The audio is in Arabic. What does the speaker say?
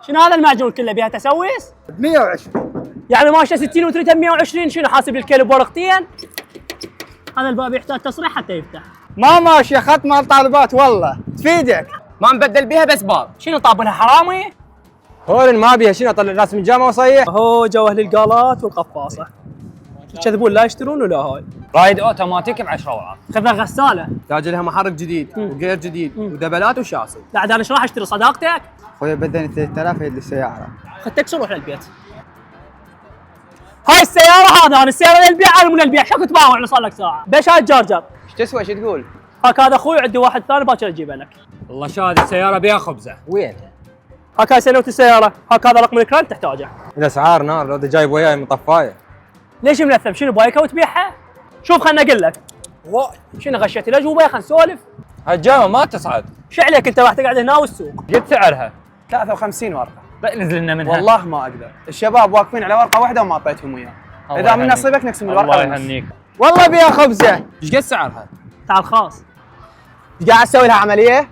شنو هذا المعجون كله بيها تسويس؟ 120. يعني ماشيه 60 وتريدها 120، شنو حاسب الكيلو بورقتين؟ هذا الباب يحتاج تصريح حتى يفتح. ما ماشي خط مال طالبات والله تفيدك. ما نبدل بيها بس باب. شنو طابلها حرامي؟ هول ما بيها شنو اطلع الراس من الجامعه وصيح؟ هو جو اهل القالات والقفاصه يكذبون لا يشترون ولا هاي. رايد اوتوماتيك ب10 اوراق. خذها غساله. تاج لها محرك جديد وغير جديد ودبلات وشاسي. لا عاد انا ايش راح اشتري صداقتك؟ خويا بدني 3000 يد السياره. خذ تكسر روح للبيت. هاي السياره هذا انا السياره للبيع انا من البيع، شو كنت باوع صار لك ساعه؟ بيش هاي الجارجر؟ ايش تسوى ايش تقول؟ هاك هذا اخوي عندي واحد ثاني باكر اجيبه لك. والله شاد السياره بيها خبزه. وين؟ هاك هاي سنوة السياره، هاك هذا رقم الكران تحتاجه. الاسعار نار لو جايب وياي مطفايه. ليش ملثم؟ شنو بايكه وتبيعها؟ شوف خلنا اقول لك. شنو غشيت الاجوبه خلنا نسولف. هالجامعه ما تصعد. شو عليك انت راح تقعد هنا والسوق؟ قد سعرها؟ 53 ورقه. لا نزل لنا منها. والله ما اقدر، الشباب واقفين على ورقه واحده وما اعطيتهم اياها. اذا من نصيبك نقسم الورقه. الله يهنيك. والله بيها خبزه. ايش قد سعرها؟ تعال خاص. قاعد تسوي لها عمليه؟